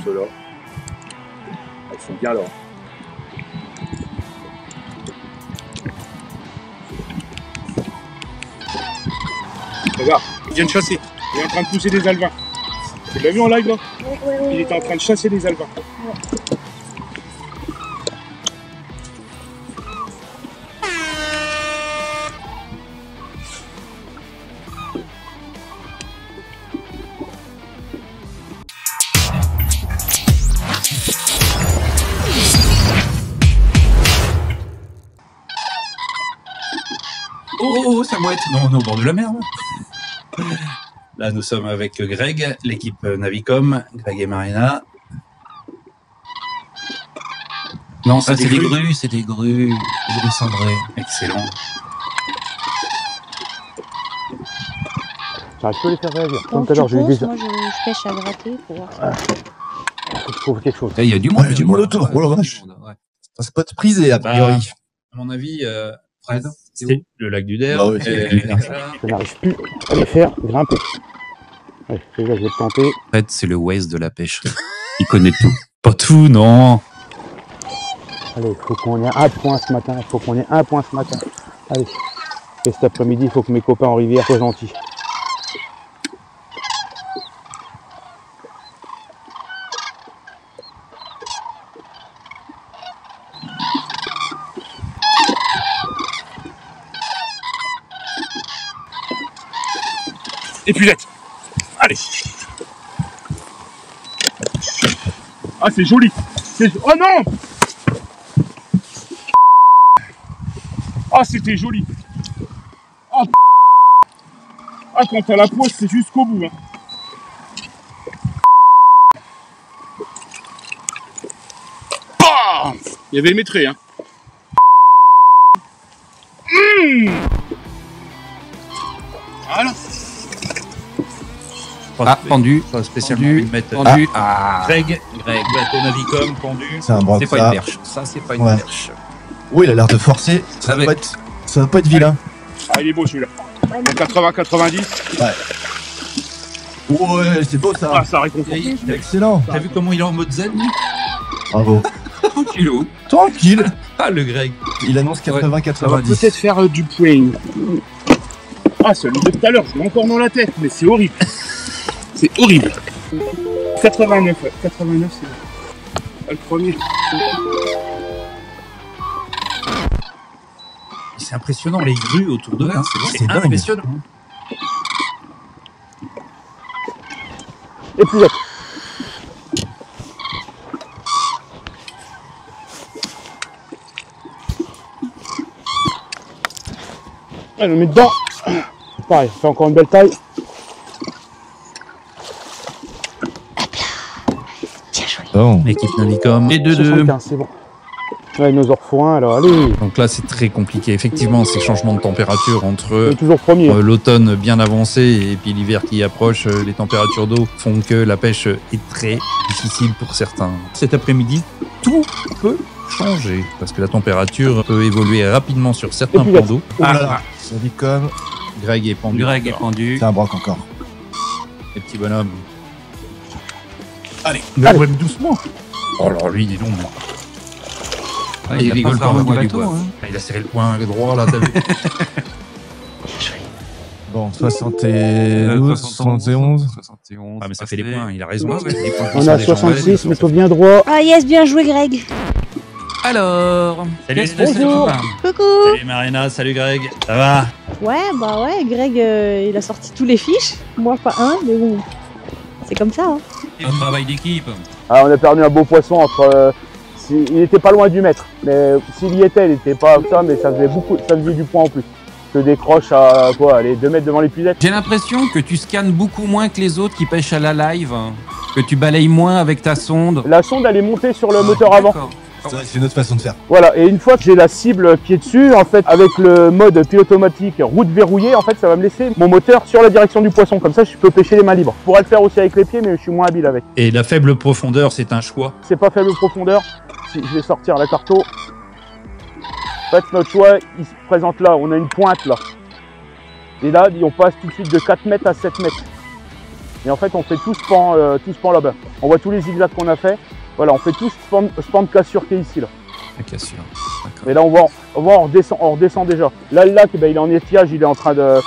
ceux-là. Elles sont bien là. Regarde, il vient de chasser. Il est en train de pousser des alevins. Tu l'as vu en live là? Il était en train de chasser des alevins. Oh, ça mouette. Non, on est au bord de la mer. Là, nous sommes avec Greg, l'équipe Navicom, Greg et Marina. Non, ça c'est des grues, c'est des grues. Des grues cendrées. Excellent. J'arrive pas à les faire réagir. Comme tout à l'heure, j'ai eu des... Moi, je pêche à gratter pour voir ça. Faut trouver quelque chose. Il y a du monde. Il y a du monde autour. Oh la vache. Ça se peut être prisé, a priori. À mon avis, Fred, c'est le lac du Der. Bah oui, Je n'arrive plus à les faire grimper. Allez, je vais le tenter. Fred, c'est le Waze de la pêche. Il connaît tout. Pas tout, non. Allez, il faut qu'on ait un point ce matin. Il faut qu'on ait un point ce matin. Allez. Et cet après-midi, il faut que mes copains en rivière soient gentils. Épuisette. Allez. Ah, c'est joli. Oh non. Ah, c'était joli. Oh. Ah, quand t'as la poisse, c'est jusqu'au bout. Hein. Bam. Il y avait le maîtré. Hein. Voilà. Ah, pendu, spécialement pendu, pendu. Ah. Greg, bateau Navicom, pendu. C'est un broc. C'est pas une perche. Ça, c'est pas une perche. Oui, il a l'air de forcer. Ça va pas être vilain. Ah, il est beau celui-là. 80-90. Ouais, c'est beau ça. Ah, ça réconforte. Excellent. T'as vu comment il est en mode zen, lui? Bravo. Tranquillou. Tranquille. Ah, le Greg. Il annonce 80-90. Peut-être faire du point. Ah, celui de tout à l'heure, je l'ai encore dans la tête, mais c'est horrible. C'est horrible. 89, ouais. 89, c'est le premier. C'est impressionnant, les grues autour de là. C'est dingue. impressionnant. Et puis, allez, on met dedans. Pareil, c'est encore une belle taille. Bon. L'équipe Navicom. Et 2-2. 75, c'est bon. Ouais, il nous en refaut un, alors allez. Donc là, c'est très compliqué. Effectivement, ces changements de température entre On est toujours premier. l'automne bien avancé et puis l'hiver qui approche, les températures d'eau font que la pêche est très difficile pour certains. Cet après-midi, tout peut changer parce que la température peut évoluer rapidement sur certains plans d'eau. Navicom. Greg est pendu. Greg est pendu. C'est un broc encore. Les petits bonhommes. Allez. Ouais, doucement. Oh là, lui, dis donc. Il rigole pas, du bateau. Il a serré le poing droit, là, t'as vu. Bon, 72, 71. Ah, mais ça fait des points, il a raison. On a 66, mais bien droit. Ah yes, bien joué Greg. Alors, salut, bonjour. Coucou. Salut Marina, salut Greg, ça va? Ouais, Greg, il a sorti tous les fiches. Moi, pas un, mais bon, c'est comme ça. Hein. Et le travail d'équipe. Ah, on a perdu un beau poisson entre... il était pas loin du mètre, mais s'il y était, il était pas comme ça, mais ça faisait du poids en plus. Je décroche à quoi, allez, 2 mètres devant l'épuisette. J'ai l'impression que tu scannes beaucoup moins que les autres qui pêchent à la live, que tu balayes moins avec ta sonde. La sonde, elle est montée sur le moteur avant. C'est une autre façon de faire. Voilà, et une fois que j'ai la cible qui est dessus, en fait, avec le mode pilote automatique route verrouillée, en fait, ça va me laisser mon moteur sur la direction du poisson. Comme ça, je peux pêcher les mains libres. Je pourrais le faire aussi avec les pieds, mais je suis moins habile avec. Et la faible profondeur, c'est un choix. C'est pas faible profondeur. Si je vais sortir la carto. En fait, notre choix, il se présente là. On a une pointe là. Et là, on passe tout de suite de 4 mètres à 7 mètres. Et en fait, on fait tout ce pan là-bas. On voit tous les zigzags qu'on a fait. Voilà, on fait tout ce pan de cassure qui est ici là. La cassure. Et là, on redescend déjà. Là, le lac, il est en étiage, il est en train de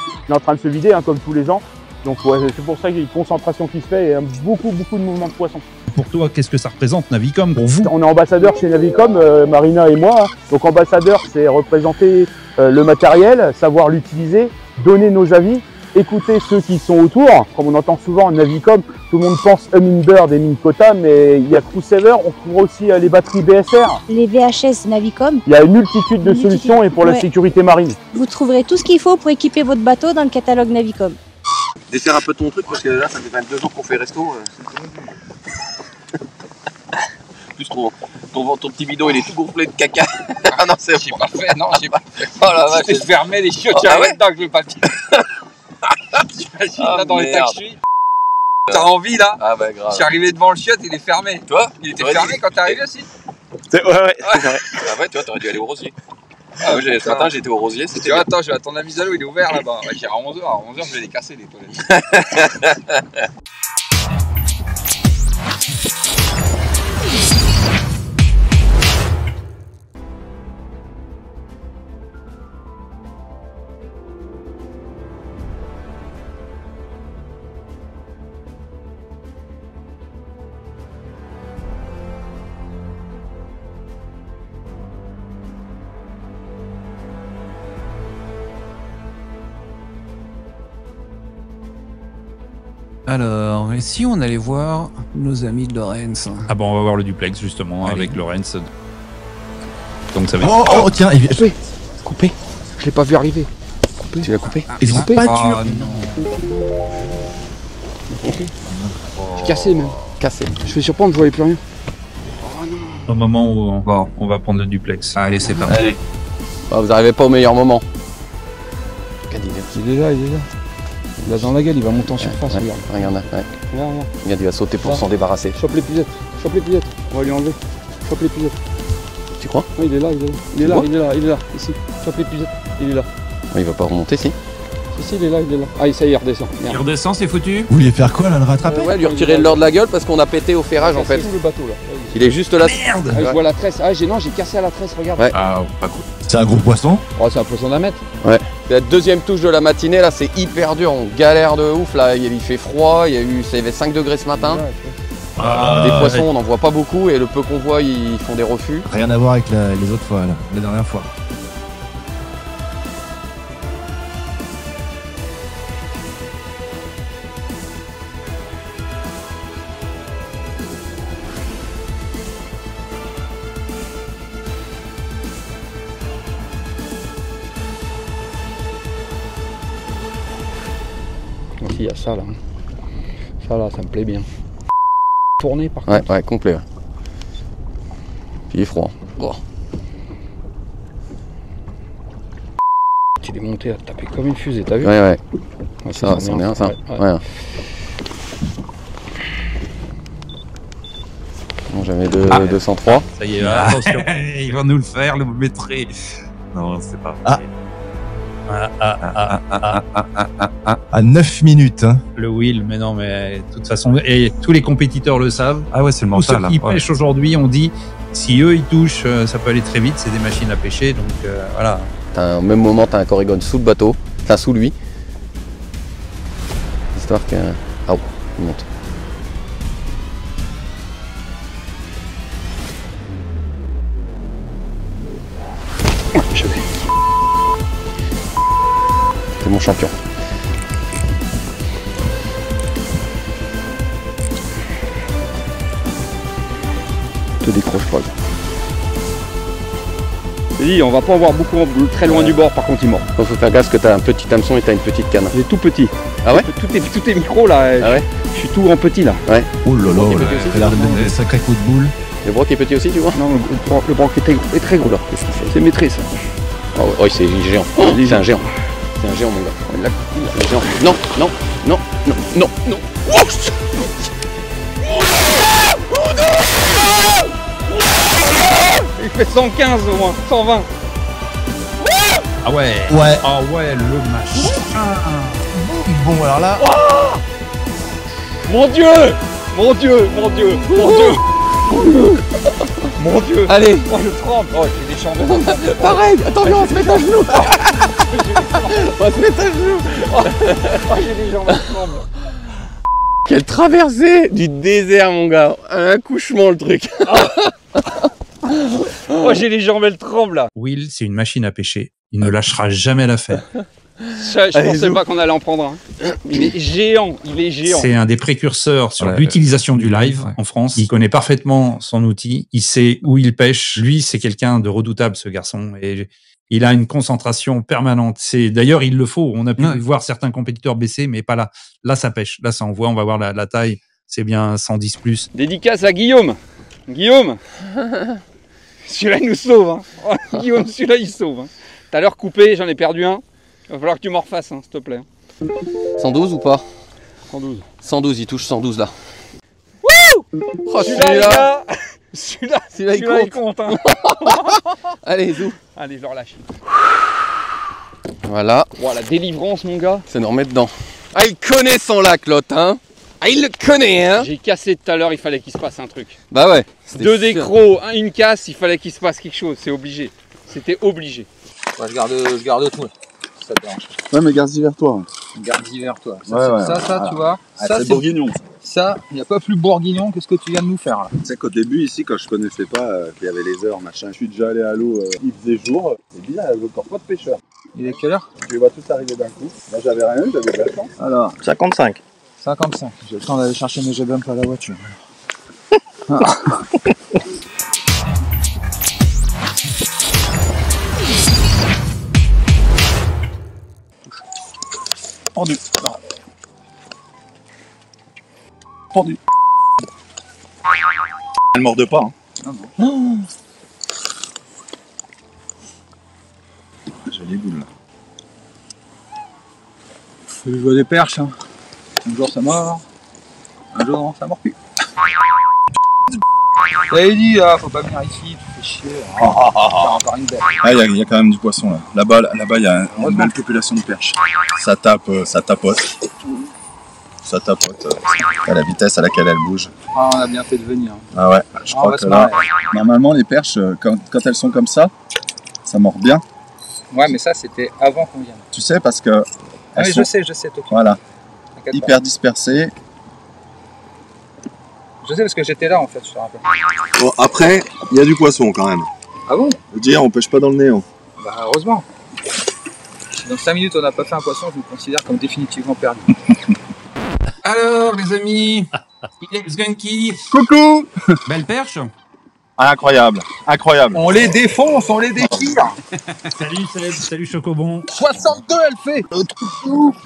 se vider, hein, comme tous les ans. Donc ouais, c'est pour ça qu'il y a une concentration qui se fait et beaucoup de mouvements de poissons. Pour toi, qu'est-ce que ça représente Navicom pour vous? On est ambassadeur chez Navicom, Marina et moi. Donc ambassadeur, c'est représenter le matériel, savoir l'utiliser, donner nos avis, écouter ceux qui sont autour. Comme on entend souvent en Navicom, tout le monde pense Humminbird et Minn Kota, mais il y a Cruisesaver, on trouve aussi les batteries BSR. Les VHS Navicom. Il y a une multitude de solutions et pour la sécurité marine. Vous trouverez tout ce qu'il faut pour équiper votre bateau dans le catalogue Navicom. Desserre un peu ton truc parce que là ça fait 22 jours qu'on fait resto. Plus ton petit bidon il est tout gonflé de caca. Ah non c'est J'ai pas fait, non, j'ai pas fait. Oh la vache. Je fermais les chiottes, Ah ouais dedans avec le papier. T'imagines là dans l'état que je suis. T'as envie là? Ah bah grave. Je suis arrivé devant le chiotte, il est fermé. Toi Il était fermé quand t'es arrivé aussi? Ouais c'est vrai. Ah ouais tu vois t'aurais dû aller au rosier. Ah, ce matin j'étais au rosier. Tu vois, attends, je vais attendre la mise à l'eau, il est ouvert là-bas. Ouais, j'irai à 11h. À 11h, je vais les casser les toilettes. Alors, et si on allait voir nos amis de Lorenz? Ah bon, on va voir le duplex justement Allez. avec Lorenz. Donc ça va Oh, tiens, il vient. Coupé. Je l'ai pas vu arriver. Coupé. Tu l'as coupé? Ils ont pas Ah dur. non. Cassé même. Cassé. Je fais surprendre, je voyais plus rien. au moment où on va prendre le duplex. Allez, c'est parti. Allez. Ah, vous arrivez pas au meilleur moment. Il est là. Il a dans la gueule, il va monter en surface, Ouais, regarde. regarde, ouais. Regarde. Regarde, il va sauter pour Ça. s'en débarrasser. Chope l'épuisette. On va lui enlever. Chope l'épuisette. Tu crois? Oui, il est là. Il est là. Ici. Chope l'épuisette. Il est là. Il va pas remonter, si. Si, il est là. Ah, ça y est, il redescend. Il redescend, c'est foutu. Vous vouliez faire quoi là, le rattraper? Ouais, lui retirer l'or de la gueule parce qu'on a pété au ferrage en fait. C'est tout le bateau là. Il est juste là. Merde. Ah, je vois la tresse. Ah, j'ai cassé à la tresse, regarde. Ouais. Ah, pas cool. C'est un gros poisson. Oh, c'est un poisson d'un mètre. La deuxième touche de la matinée là, c'est hyper dur. On galère de ouf là. Il fait froid. Il y avait 5 degrés ce matin. Des poissons, on n'en voit pas beaucoup et le peu qu'on voit, ils font des refus. Rien à voir avec les autres fois, là, la dernière fois. Aussi, il y a ça là. Ça là, ça me plaît bien. Tourner par contre. Ouais, complet. Ouais. Puis il est froid. Bon. Il est monté à taper comme une fusée, t'as vu? Ouais. Ouais, Ça, c'en est un, ça. Ouais. Ouais. Bon, j'avais 203. Ça y est, attention. Il va nous le faire, le métrer. Non, c'est pas vrai. À 9 minutes, hein. Le wheel, mais non, mais de toute façon, et tous les compétiteurs le savent. Ah ouais, c'est le Tous ceux mental. qui pêchent aujourd'hui, on dit, si eux ils touchent, ça peut aller très vite, c'est des machines à pêcher, donc voilà. Au même moment, t'as un Corrigan sous le bateau, enfin sous lui. Histoire que. Ah oh, il monte. Je vais. C'est mon champion. Te décroche pas. J'ai dit, on va pas en voir beaucoup très loin du bord, par contre il mord. Il faut faire gaffe que t'as un petit hameçon et t'as une petite canne. Il est tout petit. Ah ouais? Tout est micro là. Ah ouais? Je suis tout en petit là. Oh là Ok, là, petit aussi, il a l'air de donner des sacrés coups de boule. Le broc est petit aussi, tu vois? Non, le broc est très gros là. C'est maîtrisé ça. Oh, c'est géant. C'est un géant. C'est un géant, mon gars. C'est un géant. Non. Il fait 115 au moins, 120. Ah ouais. Ouais. Ah ouais, le machin. Bon, alors là. Mon Dieu. Mon Dieu, mon Dieu, mon Dieu. Mon Dieu. Allez. Oh, je tremble. Oh, j'ai des jambes. Pareil, attends, on va se mettre à genoux. On va se mettre à genoux. Oh, j'ai des jambes qui tremblent. Quelle traversée du désert, mon gars. Un accouchement, le truc. Oh, j'ai les jambes, elles tremblent là. Will, c'est une machine à pêcher. Il ne lâchera jamais l'affaire. Je pensais pas qu'on allait en prendre un. Il est géant, il est géant. C'est un des précurseurs sur l'utilisation du live en France. Il connaît parfaitement son outil. Il sait où il pêche. Lui, c'est quelqu'un de redoutable, ce garçon. Et il a une concentration permanente. D'ailleurs, il le faut. On a pu voir certains compétiteurs baisser, mais pas là. Là, ça pêche. Là, ça envoie. On va voir la taille. C'est bien 110 plus. Dédicace à Guillaume. Guillaume. Celui-là, il nous sauve. Hein. Oh, Guillaume, celui-là, il sauve. Hein. Tout à l'heure, coupé, j'en ai perdu un. Il va falloir que tu m'en refasses, hein, s'il te plaît. 112 ou pas? 112. 112, il touche 112 là. Wouh! Oh, celui-là, il compte. Hein. Allez, zou. Allez, je le relâche. Voilà. Wow, la délivrance, mon gars. Ça nous remet dedans. Ah, il connaît son lac, l'autre, hein. Ah, il le connaît, hein. J'ai cassé tout à l'heure, il fallait qu'il se passe un truc. Bah ouais. 2 décros, une casse, il fallait qu'il se passe quelque chose. C'est obligé. C'était obligé. Ouais, je garde tout là. Ça te dérange. Ouais, mais garde-y vers toi. Garde-y vers toi. Ça, Ouais, ouais. ça, tu vois. Ah, Ça, c'est bourguignon. Ça, il n'y a pas plus bourguignon que ce que tu viens de nous faire là. Tu sais qu'au début, ici, quand je connaissais pas qu'il y avait les heures, machin, je suis déjà allé à l'eau, il faisait jour. C'est bizarre, il n'y avait encore pas de pêcheurs. Il est quelle heure? Je les vois tous arriver d'un coup. Moi, j'avais rien eu, j'avais de la chance. Alors, 55. 55. J'ai le temps d'aller chercher mes G-Bump à la voiture. Pendu. Pendu. Elle morde pas. Hein. Non. J'ai les boules là. Faut jouer des perches. Hein. Un jour ça mord, un jour non, ça mord plus. T'avais dit, ah, faut pas venir ici, tu fais chier. Encore une belle. Ah, il y a quand même du poisson là. Là-bas, il y a une belle population de perches. Ça tape, ça tapote. Ça tapote. À la vitesse à laquelle elle bouge. Ah, on a bien fait de venir. Ah ouais, je crois que là, normalement les perches, quand elles sont comme ça mord bien. Ouais, mais ça c'était avant qu'on vienne. Tu sais, parce que. Ah, mais je sais, Tokyo. Voilà. Hyper dispersées. Je sais parce que j'étais là en fait, je te rappelle. Bon, après, il y a du poisson quand même. Ah bon? Je veux dire, on pêche pas dans le néant. Bah, heureusement. Si dans 5 minutes on n'a pas fait un poisson, je me considère comme définitivement perdu. Alors, les amis, Ilex Gunky, Coucou! belle perche. Ah, incroyable, incroyable. On les défonce, on les déchire. Salut Seb, salut Chocobon. 62 elle fait.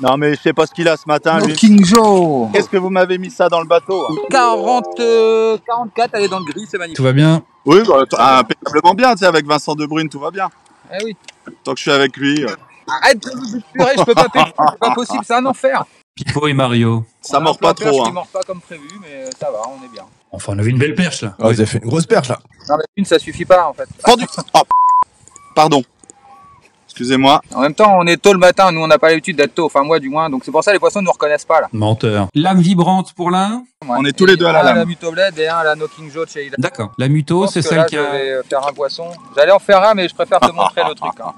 Non mais je sais pas ce qu'il a ce matin, lui. King Joe. Qu'est-ce que vous m'avez mis ça dans le bateau? 44, elle est dans le gris, c'est magnifique. Tout va bien? Oui, bah, impeccablement bien, tu sais, avec Vincent Debrune, tout va bien. Eh oui. Tant que je suis avec lui. Arrête de me purée, je peux pas pêcher, c'est pas possible, c'est un enfer. Pipo et Mario. Ça mord pas trop. Qui Hein. mord pas comme prévu, mais ça va, on est bien. Enfin, on avait une belle perche là. Ah, vous avez fait une grosse perche là. Non, mais une, ça suffit pas en fait. Pendu. Oh, pardon. Excusez-moi. En même temps, on est tôt le matin, nous on n'a pas l'habitude d'être tôt, enfin moi du moins, donc c'est pour ça les poissons ne nous reconnaissent pas là. Menteur. Lame vibrante pour l'un. Ouais. On est tous les deux à la Un à la lame. Mutobled et un à la No King Joe de chez Ila. D'accord. La muto, c'est celle qui Je a... vais faire un poisson. J'allais en faire un, mais je préfère te montrer le truc. Hein.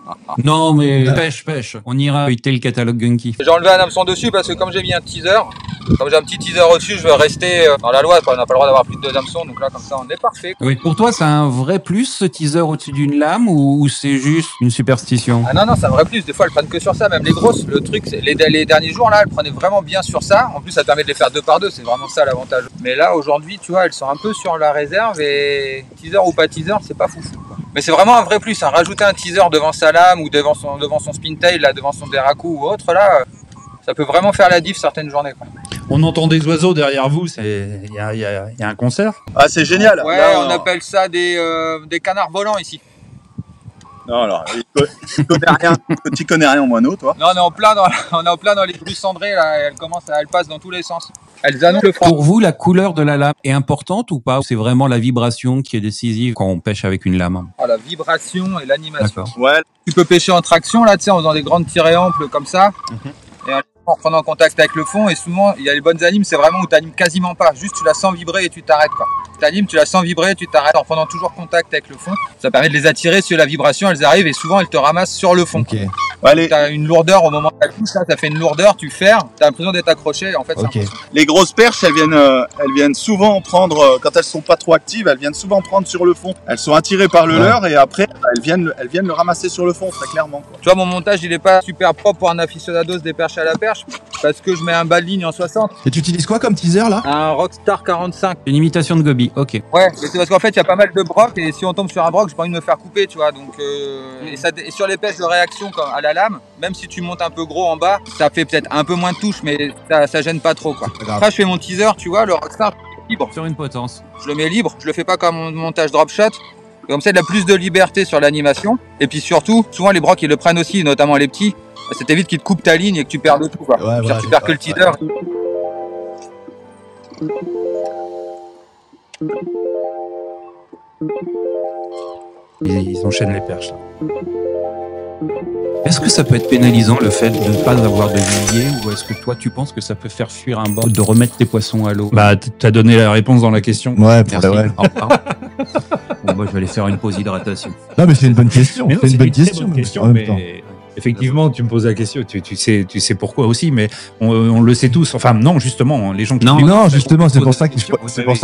Non, mais pêche. On ira feuilleter le catalogue Gunky. J'ai enlevé un hameçon dessus parce que comme j'ai mis un teaser, comme j'ai un petit teaser au-dessus, je veux rester dans la loi. On n'a pas le droit d'avoir plus de 2 hameçons, donc là comme ça on est parfait. Oui. Pour toi, c'est un vrai plus ce teaser au-dessus d'une lame ou c'est juste une superstition? Ah non, c'est un vrai plus. Des fois elles prennent que sur ça, même les grosses. Le truc, c'est les derniers jours là, elles prenaient vraiment bien sur ça. En plus, ça permet de les faire 2 par 2, c'est vraiment ça l'avantage. Mais là aujourd'hui, tu vois, elles sont un peu sur la réserve et teaser ou pas teaser, c'est pas foufou. Mais c'est vraiment un vrai plus. Hein. Rajouter un teaser devant sa lame ou devant son spintail, là, devant son deraku ou autre, là, ça peut vraiment faire la diff certaines journées. Quoi. On entend des oiseaux derrière vous, il y a un concert. Ah, c'est génial. Ouais, là, on appelle ça des canards volants ici. Non, alors, tu connais rien au moineau, toi. Non, on est en plein dans les grues cendrées, là, et elles passent dans tous les sens. Elles annoncent le froid. Pour vous, la couleur de la lame est importante ou pas? C'est vraiment la vibration qui est décisive quand on pêche avec une lame? Ah, la vibration et l'animation. D'accord. Ouais. Tu peux pêcher en traction, là, tu sais, en faisant des grandes tirées amples comme ça. Et en prenant contact avec le fond. Et souvent, il y a les bonnes animes, c'est vraiment où tu animes quasiment pas. Juste tu la sens vibrer et tu t'arrêtes, quoi. Tu animes, tu la sens vibrer, tu t'arrêtes en prenant toujours contact avec le fond. Ça permet de les attirer sur la vibration, elles arrivent et souvent elles te ramassent sur le fond. Ok. Ouais, Tu as une lourdeur au moment où tu touches, là, ça fait une lourdeur, tu ferres, tu as l'impression d'être accroché. En fait, c'est Ok. impossible. les grosses perches, elles viennent souvent prendre, quand elles sont pas trop actives, elles viennent souvent prendre sur le fond. Elles sont attirées par le Ouais. leurre et après, elles viennent le ramasser sur le fond, très clairement, quoi. Tu vois, mon montage, il est pas super propre pour un aficionados des perches à la perche parce que je mets un bas de ligne en 60, Et tu utilises quoi comme teaser là? un Rockstar 45. Une imitation de Gobi, ok. Ouais, mais c'est parce qu'en fait, il y a pas mal de brocs et si on tombe sur un broc, j'ai pas envie de me faire couper, tu vois. Donc, et sur les pêches de réaction comme à la lame, même si tu montes un peu gros en bas, ça fait peut-être un peu moins de touche, mais ça gêne pas trop, quoi. Pas grave. Après, je fais mon teaser, tu vois, le Rockstar libre. Sur une potence. Je le mets libre, je le fais pas comme mon montage drop shot. Comme ça, il a plus de liberté sur l'animation. Et puis surtout, souvent les brocs ils le prennent aussi, notamment les petits. Ça t'évite qu'ils te coupent ta ligne et que tu perds de tout, quoi. Ouais, voilà, tu perds que le teaser. Ils enchaînent les perches. Là. Est-ce que ça peut être pénalisant le fait de ne pas avoir de vivier ou est-ce que toi tu penses que ça peut faire fuir un banc de remettre tes poissons à l'eau? Bah, t'as donné la réponse dans la question. Ouais, pour Merci. de vrai. Au revoir. Bon, moi je vais aller faire une pause hydratation. Non, mais c'est une bonne question. Mais non, C'est une bonne très question. bonne question, en même mais temps. effectivement, tu me poses la question, tu sais pourquoi aussi, mais on le sait tous. Enfin, non, justement, les gens qui Non, suivent- Non, justement, c'est pour ça question,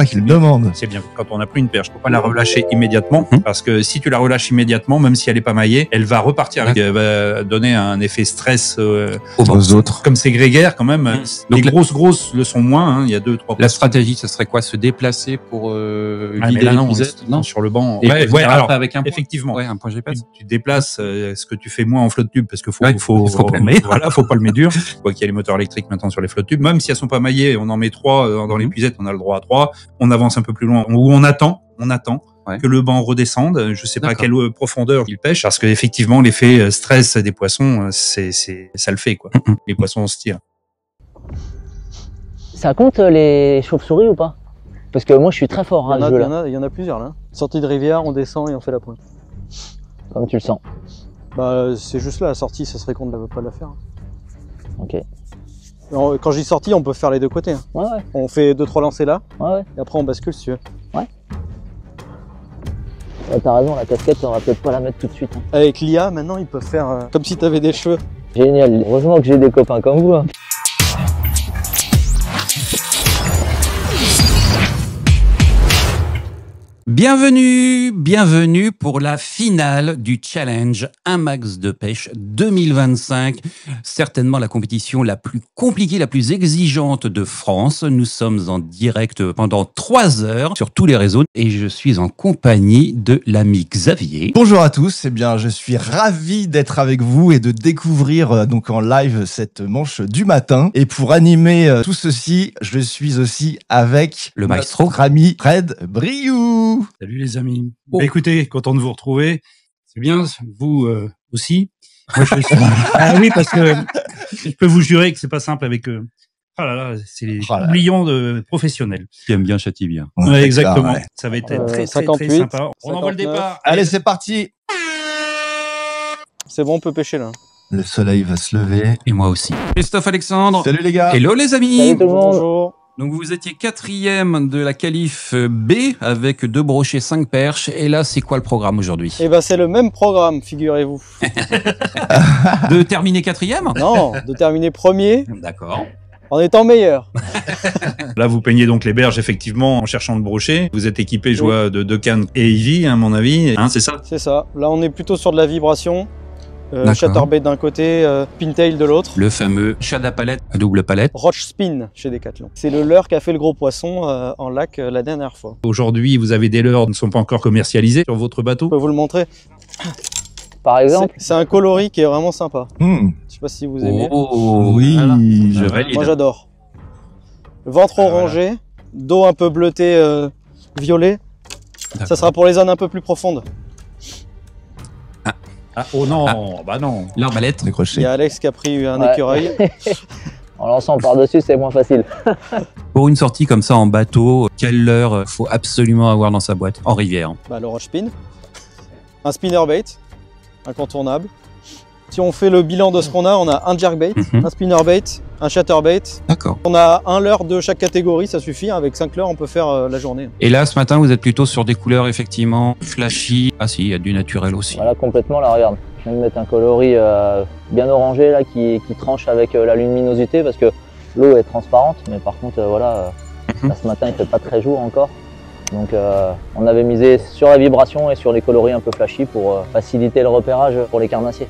qu'il demande. C'est bien. Quand on a pris une perche, faut pas la relâcher immédiatement, Mhm. parce que si tu la relâches immédiatement, même si elle est pas maillée, elle va repartir, elle va donner un effet stress. Aux autres. Comme c'est grégaire, quand même, Donc les grosses le sont moins. Hein, il y a 2-3. La stratégie, ce serait quoi? Se déplacer pour mais vider là, non, l'épisode? Non. sur le banc. Et Ouais, revenir alors après avec un point. effectivement. Ouais, un point GPS. Tu déplaces ce que tu fais moins en flotte tube parce que faut palmer. voilà, faut palmer dur. Quoi qu'il y a les moteurs électriques maintenant sur les flottes tubes, même si elles sont pas maillées, on en met 3 dans Mhm. l'épuisette, on a le droit à 3. On avance un peu plus loin où on attend Ouais. que le banc redescende. Je sais pas à D'accord. quelle profondeur il pêche parce que effectivement l'effet stress des poissons, c'est ça le fait quoi. Mhm. Les poissons se tirent. Ça compte les chauves-souris ou pas? Parce que moi je suis très fort à ce jeu-là, Il y en a plusieurs là. Sortie de rivière, on descend et on fait la pointe. comme tu le sens. Bah c'est juste là, la sortie, ça serait con de pas la faire. Ok. Quand je dis sortie, on peut faire les deux côtés. Hein. Ouais, ouais, On fait 2-3 lancers là, ouais, et après on bascule si tu veux. ouais. T'as raison, la casquette, on va peut-être pas la mettre tout de suite. Hein. Avec l'IA, maintenant ils peuvent faire comme si t'avais des cheveux. Génial, heureusement que j'ai des copains comme vous. Hein. Bienvenue pour la finale du challenge Un Max de Pêche 2025. Certainement la compétition la plus compliquée, la plus exigeante de France. Nous sommes en direct pendant 3 heures sur tous les réseaux et je suis en compagnie de l'ami Xavier. Bonjour à tous, eh bien, je suis ravi d'être avec vous et de découvrir donc en live cette manche du matin. Et pour animer tout ceci, je suis aussi avec Le maestro. notre ami Fred Briou. Salut les amis. Oh. Bah, écoutez, content de vous retrouver. C'est bien, vous aussi. Moi, je suis... ah oui, parce que je peux vous jurer que c'est pas simple avec eux. Ah là là, c'est les oublions de professionnels. Qui aime bien châtie bien. Ouais, exactement. ouais. Ça va être très 58, sympa. On envoie le 59. départ. Allez, c'est parti. C'est bon, on peut pêcher là. Le soleil va se lever. Et moi aussi. Christophe Alexandre. Salut les gars. Hello les amis. Salut tout le monde. Bonjour. Donc vous étiez 4e de la qualif B avec 2 brochets, 5 perches. Et là, c'est quoi le programme aujourd'hui? Et ben c'est le même programme, figurez-vous. De terminer 4e? Non, de terminer premier D'accord. en étant meilleur. Là, vous peignez donc les berges, effectivement, en cherchant le brochet. Vous êtes équipé, je vois, de cannes et Ivy, à mon avis. Hein, c'est ça? C'est ça. Là on est plutôt sur de la vibration. D'accord. Chatterbait d'un côté, Pintail de l'autre. Le fameux chat à palette, à double palette. Roach Spin chez Decathlon. C'est le leurre qui a fait le gros poisson en lac la dernière fois. Aujourd'hui, vous avez des leurres qui ne sont pas encore commercialisés sur votre Je bateau. peux vous le montrer. Par exemple, C'est un coloris qui est vraiment sympa. Hmm. Je sais pas si vous aimez. Oh, Oui. voilà. Je valide. Moi j'adore. Ventre orangé, dos un peu bleuté violet. Ça sera pour les zones un peu plus profondes. Ah, oh non, bah non. L'arbalète. Il Décroché. y a Alex qui a pris un Ouais. écureuil. en lançant par-dessus, c'est moins facile. Pour une sortie comme ça en bateau, quelle leurre faut absolument avoir dans sa boîte en rivière? Bah, le Roach Spin. Un spinnerbait, incontournable. Si on fait le bilan de ce qu'on a, on a un jerkbait, un spinnerbait, un chatterbait. D'accord. On a un leurre de chaque catégorie, ça suffit. Avec 5 leurres, on peut faire la journée. Et là, ce matin, vous êtes plutôt sur des couleurs effectivement flashy. Ah si, il y a du naturel aussi. Voilà, complètement, là, regarde. Je viens de mettre un coloris bien orangé là, qui tranche avec la luminosité parce que l'eau est transparente. Mais par contre, voilà, là, ce matin, il fait pas très jour encore. Donc on avait misé sur la vibration et sur les coloris un peu flashy pour faciliter le repérage pour les carnassiers.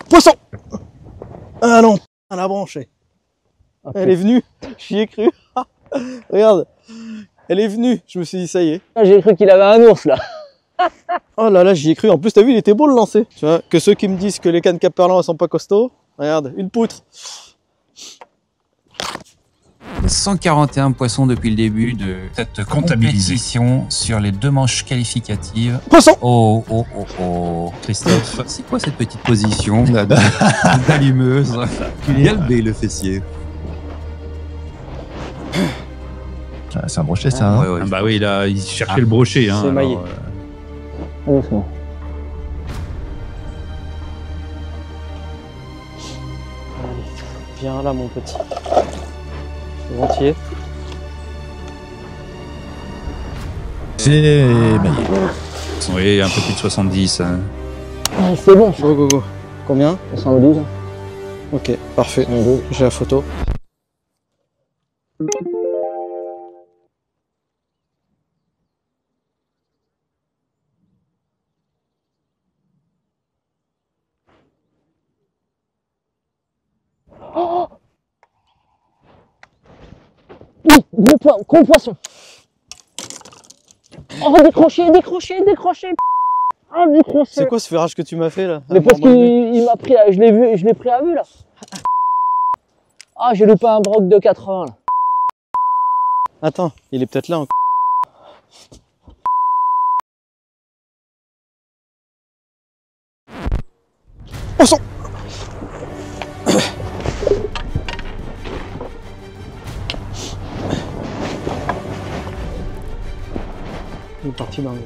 Poisson! Ah non, elle a branché. Okay. Elle est venue, j'y ai cru. Regarde, elle est venue, je me suis dit ça y est. J'ai cru qu'il avait un ours là. Oh là là, j'y ai cru. En plus, t'as vu, il était beau le lancer. Tu vois, que ceux qui me disent que les cannes Caperlan sont pas costauds, regarde, une poutre. 141 poissons depuis le début de cette compétition sur les 2 manches qualificatives. Poisson! Oh, oh, oh, oh. Christophe, c'est quoi cette petite position d'allumeuse? Galbé le fessier. C'est un brochet ça, hein? Ouais. Ah bah oui, là, il cherchait le brochet. Hein, c'est maillé. Doucement. Allez, viens là mon petit. Entier. C'est maillé. Oui, un peu plus de 70. Hein. C'est bon. Go, go, go. Combien? 72. Ok, parfait. J'ai la photo. Oh, gros poisson. Oh, décroché. Oh, décroché. C'est quoi ce ferrage que tu m'as fait là? Mais parce qu'il m'a pris, je l'ai pris à vue là. Ah, j'ai loupé un broc de 80 là. Attends, il est peut-être là encore. Poisson! Il est parti dans le...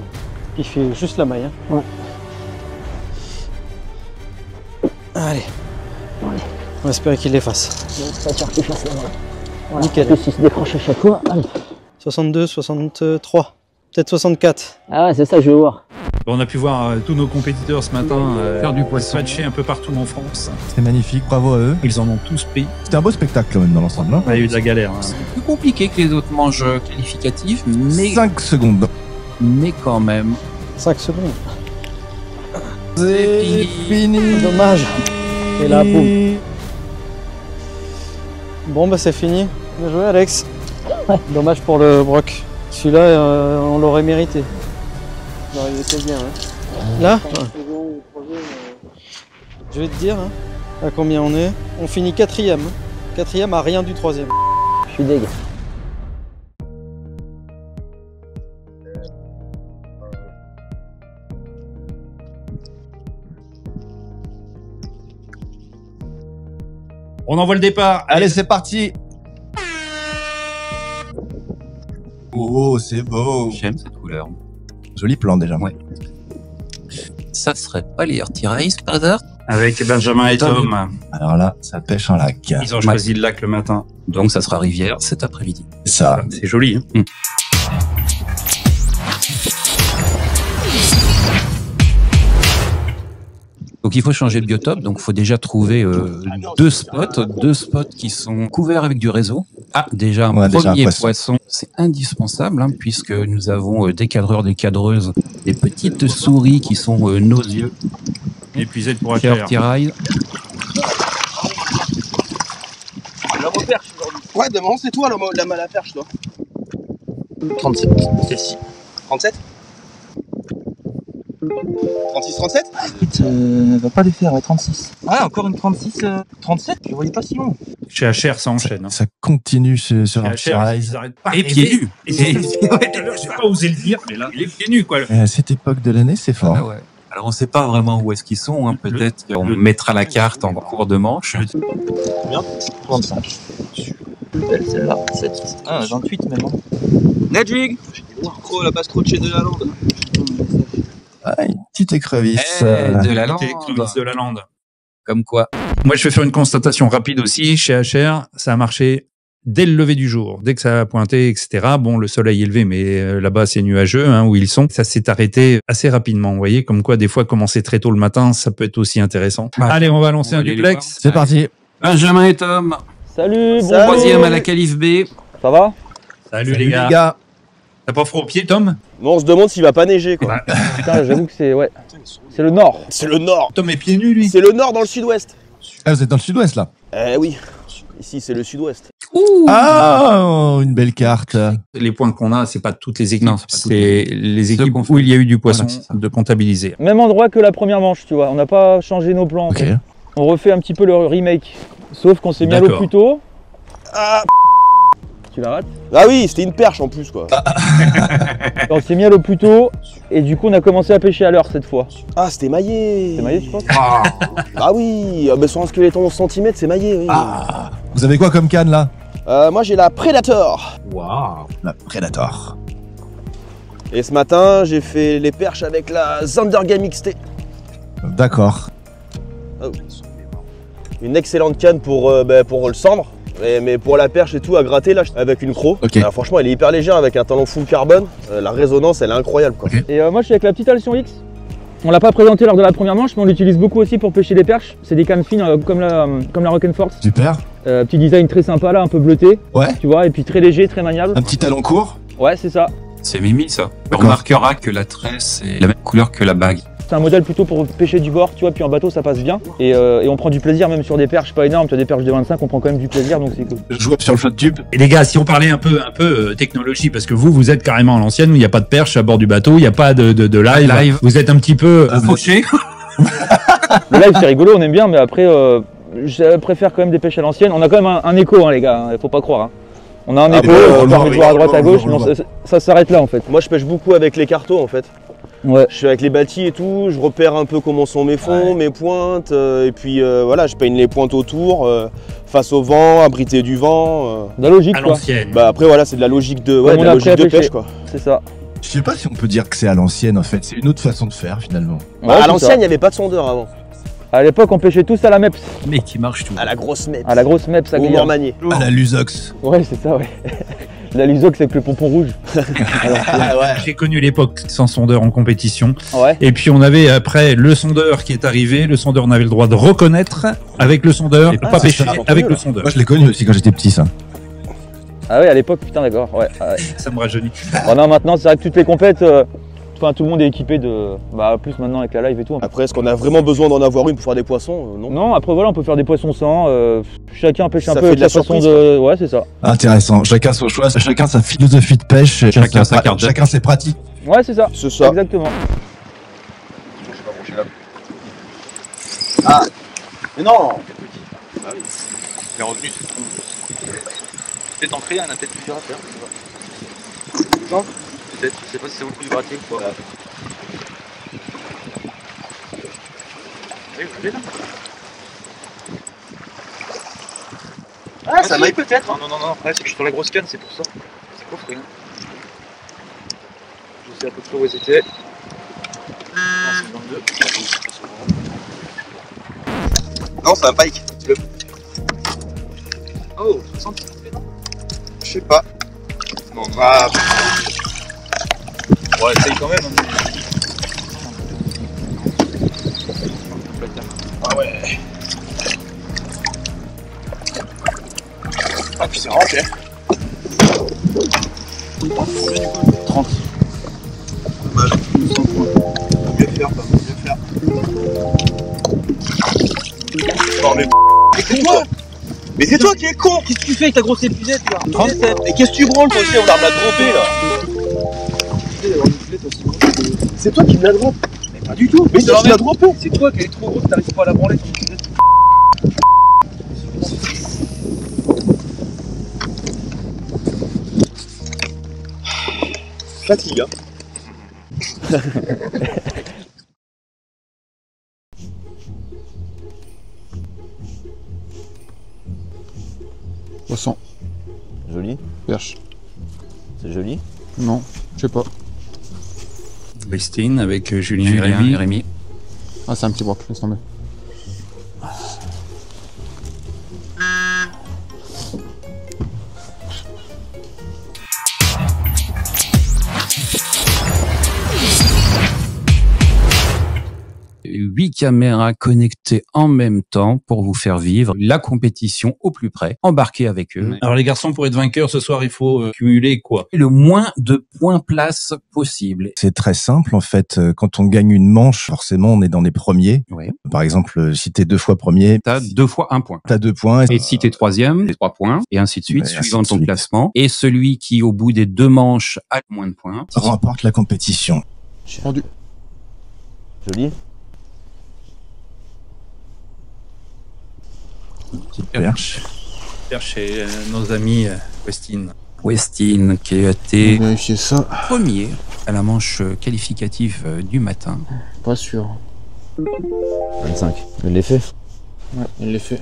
Il fait juste la maille. Hein. Ouais. Allez. On va espérer qu'il les fasse. Je pas sûr qu'il fasse la maille. Voilà. Nickel. En plus, il se décroche à chaque fois. Allez. 62, 63, peut-être 64. Ah ouais, c'est ça que je veux voir. On a pu voir tous nos compétiteurs ce matin faire du poisson matché un peu partout en France. C'était magnifique, bravo à eux. Ils en ont tous pris. C'était un beau spectacle même dans l'ensemble. Hein. Il y a eu de la galère. Hein. C'est plus compliqué que les autres manches qualificatives, mais 5 secondes. Mais quand même. 5 secondes. C'est fini. Dommage. Et là, boum. Bon bah c'est fini. Bien joué Alex. Ouais. Dommage pour le broc. Celui-là, on l'aurait mérité. Non, il était bien. Hein. Là je vais te dire à combien on est. On finit 4ème. 4ème à rien du 3ème. Je suis dégueu. On envoie le départ. Allez, c'est parti. Oh, c'est beau. J'aime cette couleur. Joli plan déjà. Ouais. Ça serait pas les Hearty Race par hasard? Avec Benjamin et Tom. Alors là, ça pêche en lac. Ils ont choisi le lac le matin. Donc ça sera rivière cet après-midi. Ça. C'est joli. Hein. Donc il faut changer de biotope, donc il faut déjà trouver deux spots qui sont couverts avec du réseau. Ah, déjà un premier poisson, c'est indispensable, hein, puisque nous avons des cadreurs, des cadreuses, des petites souris qui sont nos yeux. Épuisé pour accueillir. Tirail. L'homme aux perches aujourd'hui. Ouais, demain c'est toi l'homme à la perche, toi. 37, celle-ci. 37 36, 37 Va pas les faire, ouais, 36. Ah, encore une 36, 37, je voyais pas si long. Chez HR, ça enchaîne. Ça continue sur un HR, rise. ils arrêtent pas. Et pieds nus. J'ai pas osé le dire, mais là, il est pieds nus, quoi. Et à cette époque de l'année, c'est fort. Ah ouais. Alors on ne sait pas vraiment où est-ce qu'ils sont, hein. Peut-être qu'on mettra la carte en cours de manche. Combien 35. Belle celle-là, 7. Ah, 28 même. Nedjig. Oh, elle passe trop de chez De La Lande. Ah, une petite écrevisse. De la lande. De la lande. Comme quoi. Moi, je vais faire une constatation rapide aussi. Chez HR, ça a marché dès le lever du jour. Dès que ça a pointé, etc. Bon, le soleil est levé, mais là-bas, c'est nuageux, hein, où ils sont. Ça s'est arrêté assez rapidement. Vous voyez, comme quoi, des fois, commencer très tôt le matin, ça peut être aussi intéressant. Allez, on va lancer un duplex. C'est parti. Benjamin et Tom. Salut, bon Troisième à la qualif B. Ça va? Salut les gars. T'as pas froid aux pieds, Tom? Bon, on se demande s'il va pas neiger, quoi. Putain, j'avoue que c'est... Ouais. C'est le nord. C'est le nord. Tom est pieds nus, lui. C'est le nord dans le sud-ouest. Ah, vous êtes dans le sud-ouest, là? Eh oui. Ici, c'est le sud-ouest. Ah, une belle carte. Les points qu'on a, c'est pas toutes les équipes. Non, c'est pas toutes c'est les équipes où il y a eu du poisson de comptabiliser. Même endroit que la première manche, tu vois. On n'a pas changé nos plans. en fait. On refait un petit peu le remake. Sauf qu'on s'est mis à l'eau plus tôt. Ah. Tu la rates? Ah oui, c'était une perche en plus, quoi. On s'est mis à l'eau plus tôt. Et du coup, on a commencé à pêcher à l'heure cette fois. Ah, c'était maillé. C'était maillé, tu penses? Ah oui, bah, sur un squelette 11 cm, c'est maillé, oui. Ah. Vous avez quoi comme canne, là? Moi, j'ai la Predator. Waouh. La Predator. Et ce matin, j'ai fait les perches avec la Zandergame XT. D'accord. Oh. Une excellente canne pour le cendre. Mais pour la perche et tout, à gratter là, avec une croc. Okay. Alors, franchement, elle est hyper légère avec un talon full carbone. La résonance, elle est incroyable, quoi. Et moi, je suis avec la petite Alcyon X. On l'a pas présenté lors de la première manche, mais on l'utilise beaucoup aussi pour pêcher les perches. C'est des cannes fines comme la Rock'n'Force. Super. Petit design très sympa là, un peu bleuté. Ouais. Tu vois, et puis très léger, très maniable. Un petit talon court. Ouais, c'est ça. C'est Mimi, ça. On remarquera que la tresse est la même couleur que la bague. C'est un modèle plutôt pour pêcher du bord, tu vois, puis en bateau ça passe bien. Et on prend du plaisir même sur des perches pas énormes, tu as des perches de 25, on prend quand même du plaisir, donc c'est cool. Je vois sur le flotte tube. Et les gars, si on parlait un peu technologie, parce que vous êtes carrément à l'ancienne, où il n'y a pas de perche à bord du bateau, il n'y a pas de live. Vous êtes un petit peu fauché. Le live c'est rigolo, on aime bien, mais après, je préfère quand même des pêches à l'ancienne. On a quand même un écho, hein, les gars, il faut pas croire. Hein. On a un écho, on peut remettre à droite, à gauche, mais ça s'arrête là en fait. Moi, je pêche beaucoup avec les cartos en fait. Ouais. Je suis avec les bâtis et tout, je repère un peu comment sont mes fonds, mes pointes, et puis voilà, je peigne les pointes autour, face au vent, abrité du vent. De la logique, à quoi. l'ancienne. Bah après voilà, c'est de la logique de, ouais, de la logique de pêche, quoi. C'est ça. Je sais pas si on peut dire que c'est à l'ancienne en fait, c'est une autre façon de faire finalement. Ouais, à l'ancienne, il n'y avait pas de sondeur avant. À l'époque, on pêchait tous à la MEPS. Mais qui marche tout. À la grosse MEPS. À la grosse MEPS, à Au Mormanier. À la Lusox. Ouais, c'est ça, ouais. La Lusox avec le pompon rouge. J'ai connu l'époque sans sondeur en compétition. Ouais. Et puis on avait après le sondeur qui est arrivé. Le sondeur, on avait le droit de reconnaître avec le sondeur et pas pêcher avec le sondeur. Moi je l'ai connu aussi quand j'étais petit, ça. Ah ouais, à l'époque, putain, d'accord. Ouais. Ça me rajeunit. Bon, non, maintenant, c'est vrai que toutes les compètes, tout le monde est équipé de. Bah, plus maintenant avec la live et tout. Après, est-ce qu'on a vraiment besoin d'en avoir une pour faire des poissons? Non. Non, après, voilà, on peut faire des poissons sans. Chacun pêche un Ça peu fait avec de la sa façon surprise, de. Ouais, c'est ça. Intéressant. Chacun son choix, chacun sa philosophie de pêche, Chacun sa carte. chacun ses pratiques. Ouais, c'est ça. C'est ça. Exactement. Ah. Mais non. Ah oui. Les revenus, peut-être en créer, on a peut-être plusieurs à faire. Non. Peut-être, je sais pas si ça vaut le coup de gratter ou pas. Oui, vous l'avez là. Ah, ça maille peut-être. Non, ouais, c'est que je suis sur la grosse canne, c'est pour ça. C'est quoi, frère? Je sais à peu près où c'était. Non, c'est 22. Non, c'est un pike. Oh, 60. Je sais pas. Non, ah. Ouais, essaye quand même. Hein. Ah ouais. Ah puis c'est rentré. 30. Dommage. 100 points. Faut mieux faire, pas mieux faire. Non mais c'est toi. Mais c'est toi qui es con. Qu'est-ce que tu fais avec ta grosse épuisette là? Mais qu'est-ce que tu branles toi aussi? On a de la tromper là. C'est toi qui me l'as droppé. Mais pas du tout. Mais c'est toi qui l'as droppé. C'est toi qui est trop grosse, t'arrives pas à la branler. Fatigue hein. Poisson. Joli. Perche. C'est joli. Non, je sais pas. Westin avec Julien et Rémi. Ah, c'est un petit broc, laisse tomber. Huit caméras connectées en même temps pour vous faire vivre la compétition au plus près. Embarquez avec eux. Alors les garçons, pour être vainqueurs ce soir, il faut cumuler quoi? Le moins de points place possible. C'est très simple en fait. Quand on gagne une manche, forcément on est dans les premiers. Oui. Par exemple, si t'es 2 fois premier, T'as 2 fois 1 point. T'as 2 points. Et si t'es troisième, t'es 3 points. Et ainsi de suite, suivant ton suite. classement. Et celui qui, au bout des 2 manches, a le moins de points, remporte la compétition. Rendu. Joli. Perche. Perche chez nos amis Westin. Westin qui a été Vérifier ça. premier à la manche qualificative du matin. Pas sûr. 25. Il l'est fait. Ouais, il l'a fait.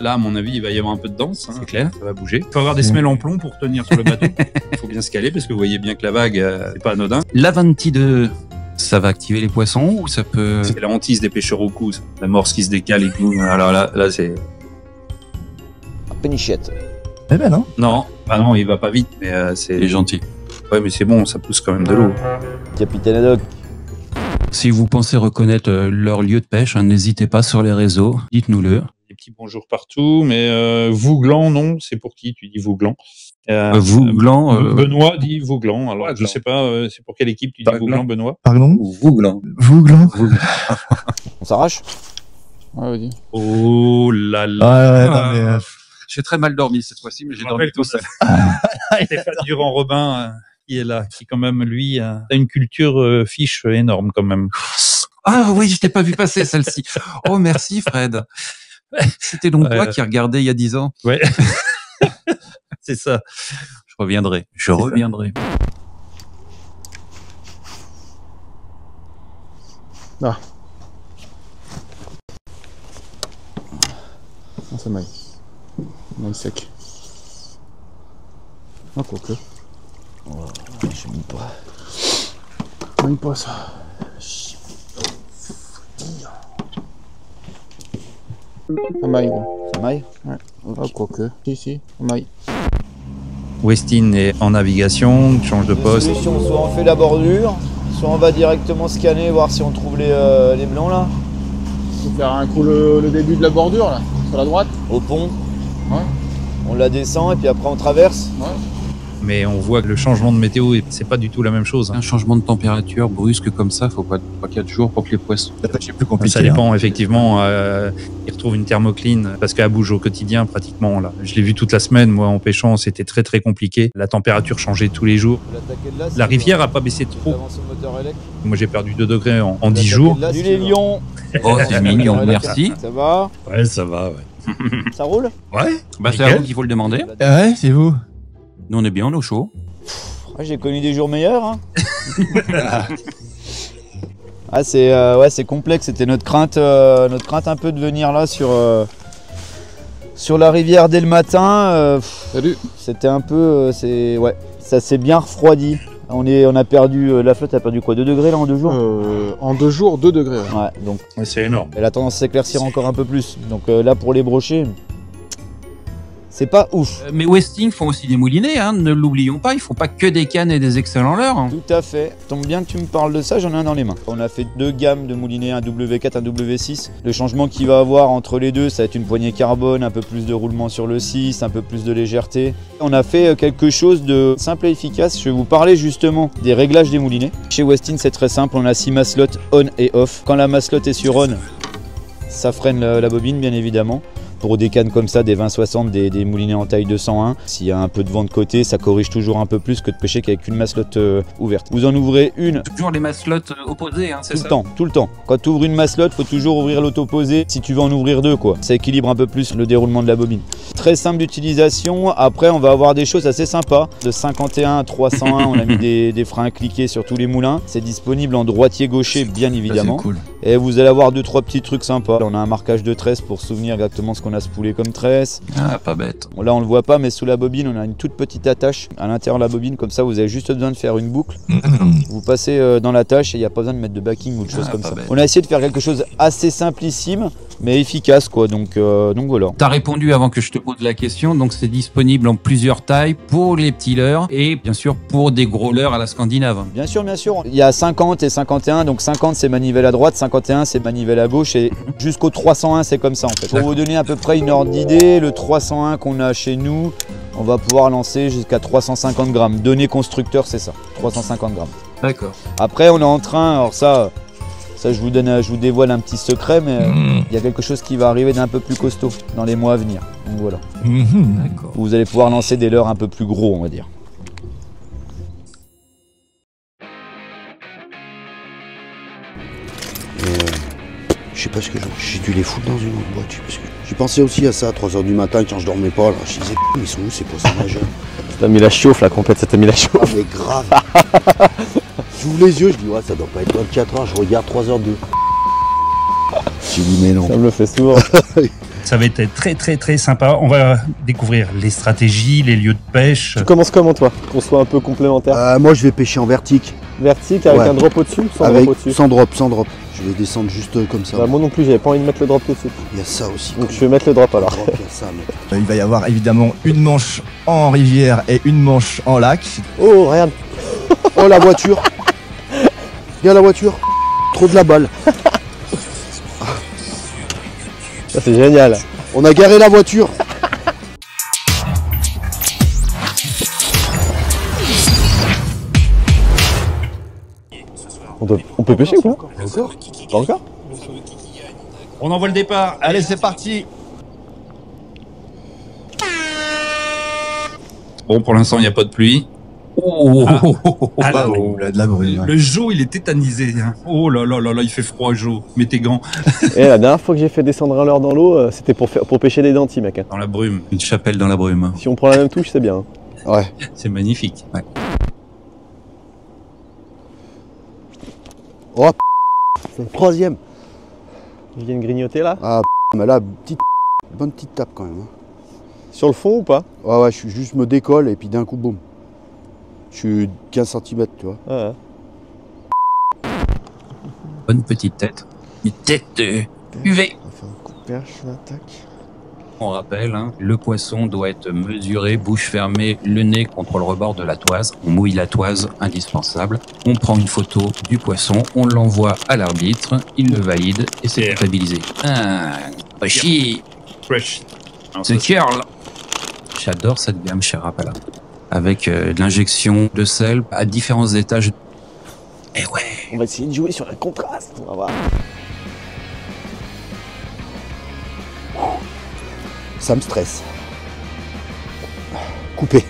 Là, à mon avis, il va y avoir un peu de danse. Hein. C'est clair. Ça va bouger. Il faut avoir des semelles en plomb pour tenir sur le bateau. Il faut bien se caler parce que vous voyez bien que la vague, c'est pas anodin. L'Avanti 2, ça va activer les poissons ou ça peut... C'est la hantise des pêcheurs au cou, ça. La morse qui se décale et tout. Alors là c'est... Pénichette. Eh ben non. Non, ah non, il va pas vite, mais c'est... Il est gentil. Ouais, mais c'est bon, ça pousse quand même de l'eau. Capitaine Haddock. Si vous pensez reconnaître leur lieu de pêche, hein, n'hésitez pas sur les réseaux, dites-nous-le. Des petits bonjours partout, mais Vouglan, non, c'est pour qui tu dis Vouglan? Vouglan. Benoît dit Vouglan. Alors je sais pas, c'est pour quelle équipe tu dis Vouglan, Benoît? Pardon? Vouglan. Vouglan. On s'arrache? Ouais, vas-y. Oh là là. Ouais, non, mais, J'ai très mal dormi cette fois-ci, mais j'ai dormi tout seul. Stéphane Durand-Robin qui est là, qui quand même, lui, a une culture fiche énorme quand même. Ah oui, je t'ai pas vu passer celle-ci. Oh merci Fred. C'était donc toi qui regardais il y a 10 ans. Ouais. C'est ça. Je reviendrai. Je reviendrai. Ah. Non, ça maille. Maille sec. Ah, quoique. Oh, je m'y pas. Maille pas ça. Ça maille, gros. Ça maille? Ouais. Ah, quoique. Si, ça maille. Westin est en navigation, change de poste. Solution, soit on fait la bordure, soit on va directement scanner, voir si on trouve les blancs là. Il faut faire un coup le début de la bordure là, sur la droite. Au pont. Ouais. On la descend et puis après on traverse. Ouais. Mais on voit que le changement de météo, c'est pas du tout la même chose. Un changement de température brusque comme ça, faut pas 3-4 jours pour que les poissons. La pêche est plus compliquée. Ça dépend, effectivement. Ils retrouvent une thermocline parce qu'elle bouge au quotidien pratiquement. Là. Je l'ai vu toute la semaine, moi, en pêchant, c'était très très compliqué. La température changeait tous les jours. La rivière a pas baissé trop. Moi, j'ai perdu 2 degrés en 10 jours. Salut les lions. Oh, c'est mignon, merci. Ça va? Ouais, ça va, ouais. Ça roule? Ouais. Bah, c'est à vous qu'il faut le demander. Ouais, c'est vous. Nous, on est bien, on est au chaud. Ouais, j'ai connu des jours meilleurs. Hein. Ah, c'est ouais, c'est complexe. C'était notre crainte un peu de venir là sur la rivière dès le matin. Salut. C'était un peu, ouais, ça s'est bien refroidi. On a perdu, la flotte a perdu quoi, 2 degrés là en 2 jours? En 2 jours, 2 degrés. Ouais, donc. Ouais, c'est énorme. Elle a tendance à s'éclaircir encore un peu plus. Donc là pour les brochets, c'est pas ouf. Mais Westin font aussi des moulinets, hein, ne l'oublions pas, ils font pas que des cannes et des excellents leurres. Hein. Tout à fait. Tombe bien que tu me parles de ça, j'en ai un dans les mains. On a fait 2 gammes de moulinets, un W4, un W6. Le changement qu'il va avoir entre les deux, ça va être une poignée carbone, un peu plus de roulement sur le 6, un peu plus de légèreté. On a fait quelque chose de simple et efficace. Je vais vous parler justement des réglages des moulinets. Chez Westin, c'est très simple, on a 6 maslottes on et off. Quand la maslotte est sur on, ça freine la bobine bien évidemment. Pour des cannes comme ça, des 20-60, des moulinets en taille 201, s'il y a un peu de vent de côté, ça corrige toujours un peu plus que de pêcher qu'avec une maslotte ouverte. Vous en ouvrez une. Toujours les maslottes opposées, hein, c'est ça? Tout le temps. Quand tu ouvres une maslotte, faut toujours ouvrir l'autre opposé si tu veux en ouvrir 2, quoi. Ça équilibre un peu plus le déroulement de la bobine. Très simple d'utilisation. Après, on va avoir des choses assez sympas. De 51 à 301, on a mis des freins à cliquer sur tous les moulins. C'est disponible en droitier-gaucher, bien évidemment. Ça, c'est cool. Et vous allez avoir 2-3 petits trucs sympas. On a un marquage de tresse pour se souvenir exactement ce qu'on on a ce poulet comme tresse. Ah, pas bête. Bon, là on le voit pas, mais sous la bobine on a une toute petite attache à l'intérieur de la bobine, comme ça vous avez juste besoin de faire une boucle. Vous passez dans l'attache et il n'y a pas besoin de mettre de backing ou de choses comme ça. bête. On a essayé de faire quelque chose assez simplissime mais efficace quoi, donc voilà. T'as répondu avant que je te pose la question, donc c'est disponible en plusieurs tailles pour les petits leurres et bien sûr pour des gros leurres à la scandinave. Bien sûr, il y a 50 et 51, donc 50 c'est manivelle à droite, 51 c'est manivelle à gauche et jusqu'au 301 c'est comme ça en fait. Pour vous donner à peu près une ordre d'idée, le 301 qu'on a chez nous, on va pouvoir lancer jusqu'à 350 grammes. Données constructeur c'est ça, 350 grammes. D'accord. Après on est en train, alors ça je vous dévoile un petit secret, mais il y a quelque chose qui va arriver d'un peu plus costaud dans les mois à venir. Donc voilà. D'accord. Vous allez pouvoir lancer des leurres un peu plus gros, on va dire. Je sais pas ce que j'ai dû les foutre dans une autre boîte. Parce que j'ai pensé aussi à ça à 3h du matin quand je dormais pas. Là. Je disais, ils sont où ces poissons nageurs? Ça t'a mis la chauffe la compète, ça t'a mis la chauffe. Ah, mais grave. J'ouvre les yeux, je dis, ouais, ça doit pas être 24 heures. Je regarde 3h02. J'ai dit, mais non. Ça me le fait souvent. Ça va être très très très sympa. On va découvrir les stratégies, les lieux de pêche. Tu commences comment toi? Qu'on soit un peu complémentaire. Moi je vais pêcher en vertique. Vertique avec un drop au-dessus? Drop au-dessus. Sans drop. Je vais descendre juste comme ça. Bah, moi non plus, j'avais pas envie de mettre le drop tout de suite. Il y a ça aussi. Donc je vais mettre le drop alors. Il va y avoir évidemment une manche en rivière et une manche en lac. Oh, regarde. Oh la voiture. Viens la voiture. Trop de la balle. Ça c'est génial. On a garé la voiture. On peut pêcher ou pas? Pas encore. On envoie le départ. Allez, c'est parti. Bon, pour l'instant, il n'y a pas de pluie. Oh, De la brume. Le Jo, il est tétanisé. Hein. Oh là là là là, il fait froid, Jo. Mets tes gants. Et la dernière fois que j'ai fait descendre un leurre dans l'eau, c'était pour pêcher des dentilles, mec. Dans la brume. Une chapelle dans la brume. Si on prend la même touche, c'est bien. Ouais. C'est magnifique. Ouais. Oh, c'est le troisième. Je viens de grignoter là. Ah, mais là, bonne petite tape quand même. Hein. Sur le fond ou pas? Ouais, je me décolle et puis d'un coup, boum. Je suis 15 cm, tu vois. Ouais. Bonne petite tête. Une tête de UV. On va faire un coup de perche, l'attaque. On rappelle, hein, le poisson doit être mesuré, bouche fermée, le nez contre le rebord de la toise. On mouille la toise, indispensable. On prend une photo du poisson, on l'envoie à l'arbitre, il le valide et c'est comptabilisé. Ah, pas chier. Fresh. Ce curl. J'adore cette gamme chez Rapala. Avec de l'injection de sel à différents étages. Et ouais. On va essayer de jouer sur le contraste. On va voir. Ça me stresse. Coupé.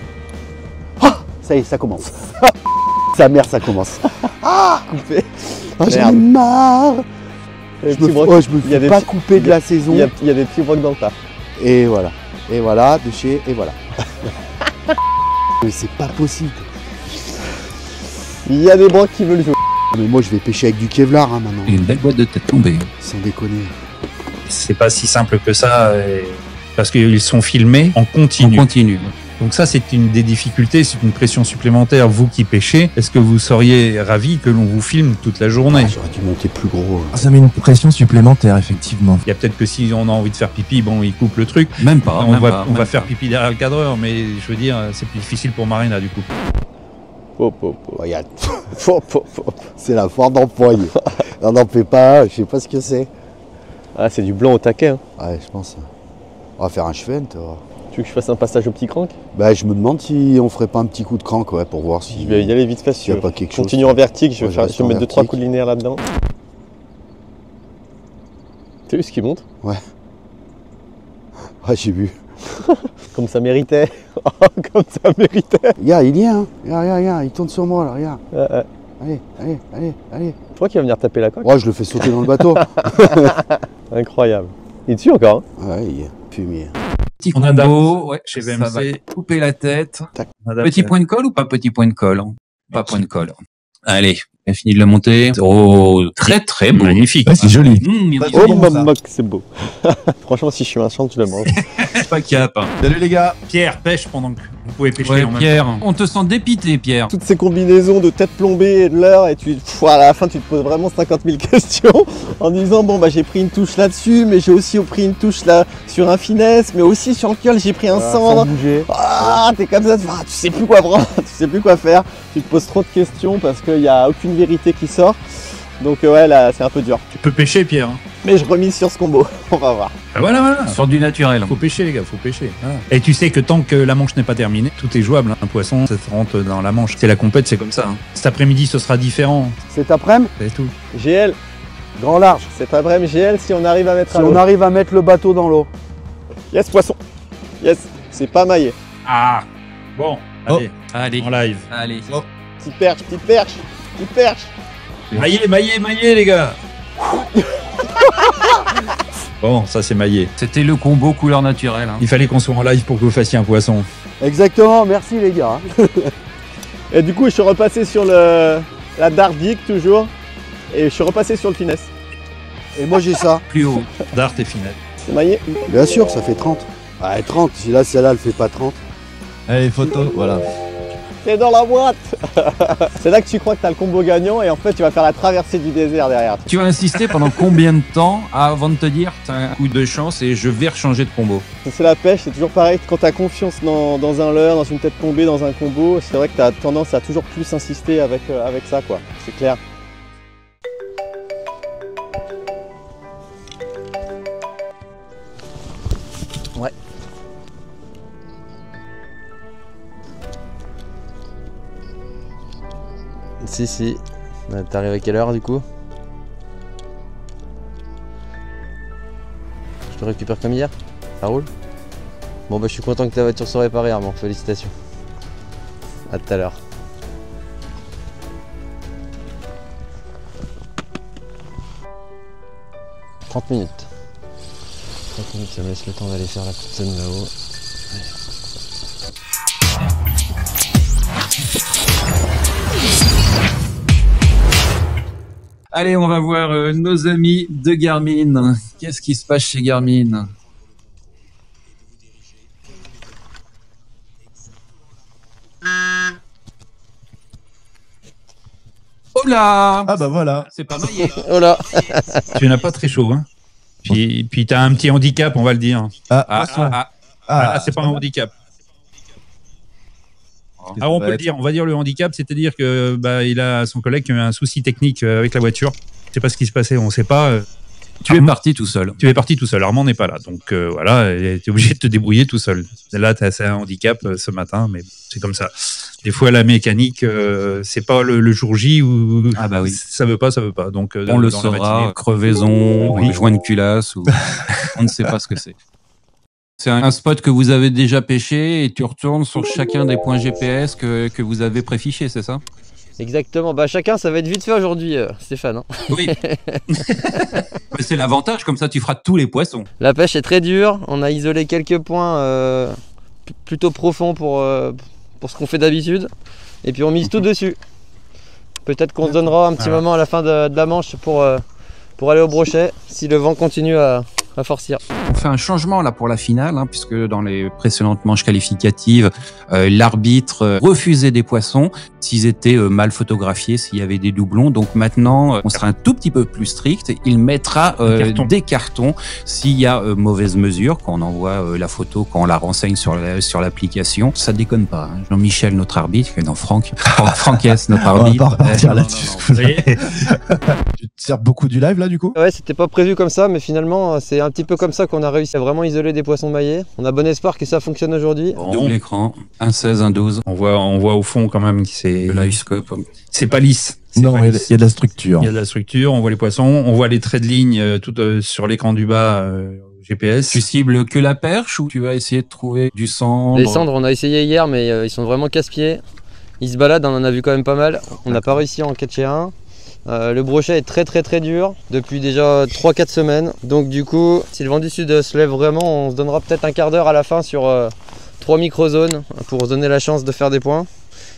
Ah, ça y est, ça commence. Sa mère, ça commence. Ah, coupé. Ah, j'en ai marre. Je me fais pas couper de la saison. Il y a des petits brocs dans le tas. Et voilà. Et voilà, de chez... Et voilà. Mais c'est pas possible. Il y a des brocs qui veulent jouer. Mais moi, je vais pêcher avec du Kevlar hein, maintenant. Une belle boîte de tête tombée. Sans déconner. C'est pas si simple que ça, parce qu'ils sont filmés en continu. En continu. Donc ça, c'est une des difficultés, c'est une pression supplémentaire. Vous qui pêchez, est-ce que vous seriez ravi que l'on vous filme toute la journée? J'aurais dû monter plus gros. Ça met une pression supplémentaire, effectivement. Il y a peut-être que si on a envie de faire pipi, bon, il coupe le truc. Même pas. On va faire pipi derrière le cadreur, mais je veux dire, c'est plus difficile pour Marina du coup. Regarde. C'est la foire d'empoigne. N'en fais pas, je sais pas ce que c'est. Ah, c'est du blanc au taquet. Hein. Ouais, je pense. On va faire un chevent. Tu veux que je fasse un passage au petit crank? Bah, je me demande si on ferait pas un petit coup de crank, ouais, pour voir si. Je vais y aller vite fait. S'il y a pas quelque chose. Continue en vertique, je vais mettre 2-3 coups de linéaire là-dedans. T'as vu ce qui monte? Ouais. Ouais, j'ai vu. Comme ça méritait. Comme ça méritait. Regarde, il y est, hein. Regarde, il tourne sur moi, là, regarde. Allez. Toi qui vas venir taper la coque? Ouais, je le fais sauter dans le bateau. Incroyable. Il est dessus encore, hein? Ouais, il est fumier. Petit On adapte. combo, ouais, Chez ça va VMC. couper la tête. On adapte. Petit point de colle ou pas petit point de colle? Pas point de colle. Allez, Elle finit de le monter. Oh, très très beau. Magnifique. Ouais, c'est joli. Oh maman, c'est beau. Franchement, si je suis un champ, je le mange. Pas cap. Hein. Salut les gars. Pierre, pêche pendant que vous pouvez pêcher Ouais, en même Pierre, temps. on te sent dépité, Pierre. Toutes ces combinaisons de tête plombée et de l'heure, et à la fin, tu te poses vraiment 50 000 questions en disant bon, bah j'ai pris une touche là-dessus, mais j'ai aussi pris une touche là sur un finesse, mais aussi sur le kill, j'ai pris un cendre. Ah, t'es comme ça, tu sais plus quoi prendre, tu sais plus quoi faire. Tu te poses trop de questions parce qu'il n'y a aucune vérité qui sort. Donc ouais, là, c'est un peu dur. Tu peux pêcher, Pierre. Hein. Mais je remise sur ce combo, on va voir. Ah, voilà. Sur du naturel. Faut pêcher, les gars, faut pêcher. Ah. Et tu sais que tant que la manche n'est pas terminée, tout est jouable. Hein. Un poisson, ça se rentre dans la manche. C'est la compète, c'est comme ça. Hein. Cet après-midi, ce sera différent. Cet après-midi, C'est tout. GL, grand large. cet après-midi GL, si on arrive à mettre Si on arrive à mettre le bateau dans l'eau. Yes, poisson. Yes, c'est pas maillé. Ah. Bon, allez, Allez, en live. allez. Petite perche, petite perche, petite perche. Maillé, les gars. Bon, ça c'est maillé. C'était le combo couleur naturelle. Hein. Il fallait qu'on soit en live pour que vous fassiez un poisson. Exactement, merci les gars. Et du coup, je suis repassé sur la Dart Geek toujours. Et je suis repassé sur le finesse. Et moi j'ai ça. Plus haut. Dart et finesse. C'est maillé. Bien sûr, ça fait 30. Ouais, 30. Si là, celle-là, elle fait pas 30. Allez, photo, voilà. C'est dans la boîte. C'est là que tu crois que tu as le combo gagnant et en fait tu vas faire la traversée du désert derrière. Tu vas insister pendant combien de temps avant de te dire t'as un coup de chance et je vais rechanger de combo? C'est la pêche, c'est toujours pareil. Quand tu as confiance dans un leurre, dans une tête tombée, dans un combo, c'est vrai que tu as tendance à toujours plus insister avec ça, quoi. C'est clair. Ouais. Si. T'arrives à quelle heure du coup? Je te récupère comme hier? Ça roule? Bon bah je suis content que ta voiture soit réparée Armand, félicitations. À tout à l'heure. « 30 minutes. 30 minutes, ça me laisse le temps d'aller faire la petite zone là-haut. Allez, on va voir nos amis de Garmin. Qu'est-ce qui se passe chez Garmin? Oh là! Ah bah voilà. C'est pas maillé. Oh là! Tu n'as pas très chaud, hein? Puis t'as un petit handicap, on va le dire. C'est pas un handicap. Alors on peut le dire, on va dire le handicap, c'est-à-dire que il a son collègue qui a eu un souci technique avec la voiture. Je sais pas ce qui se passait, on sait pas. Tu es parti tout seul. Tu es parti tout seul. Armand n'est pas là, donc voilà, tu es obligé de te débrouiller tout seul. Là, tu as un handicap ce matin, mais c'est comme ça. Des fois, la mécanique, c'est pas le jour J où ça veut pas. Donc on le saura, crevaison, joint de culasse, ou on ne sait pas ce que c'est. C'est un spot que vous avez déjà pêché et tu retournes sur chacun des points GPS que vous avez préfichés, c'est ça? Exactement, chacun ça va être vite fait aujourd'hui Stéphane. Hein. Oui. C'est l'avantage, comme ça tu feras tous les poissons. La pêche est très dure, on a isolé quelques points plutôt profonds pour ce qu'on fait d'habitude. Et puis on mise tout dessus. Peut-être qu'on se donnera un petit moment à la fin de la manche pour aller au brochet si le vent continue à forcir. On fait un changement là pour la finale, hein, puisque dans les précédentes manches qualificatives, l'arbitre refusait des poissons s'ils étaient mal photographiés, s'il y avait des doublons. Donc maintenant, on sera un tout petit peu plus strict. Il mettra des cartons s'il y a mauvaise mesure, quand on envoie la photo, quand on la renseigne sur l'application. Ça déconne pas. Hein. Jean-Michel, notre arbitre, non Franck S, notre arbitre. On va pas repartir là-dessus. Tu te sers beaucoup du live là du coup? Ouais, c'était pas prévu comme ça, mais finalement c'est un petit peu comme ça qu'on a réussi à vraiment isoler des poissons maillés. On a bon espoir que ça fonctionne aujourd'hui. Double écran, un 16, un 12. On voit au fond quand même que c'est le live scope. C'est pas lisse. Non, il y a de la structure. Il y a de la structure, on voit les poissons, on voit les traits de ligne tout sur l'écran du bas GPS. Tu cibles que la perche ou tu vas essayer de trouver du cendre? Les cendres, on a essayé hier, mais ils sont vraiment casse-pieds. Ils se baladent, on en a vu quand même pas mal. On n'a pas réussi à en catcher un. Le brochet est très dur depuis déjà 3-4 semaines. Donc du coup, si le vent du sud se lève vraiment, on se donnera peut-être un quart d'heure à la fin sur 3 microzones pour se donner la chance de faire des points.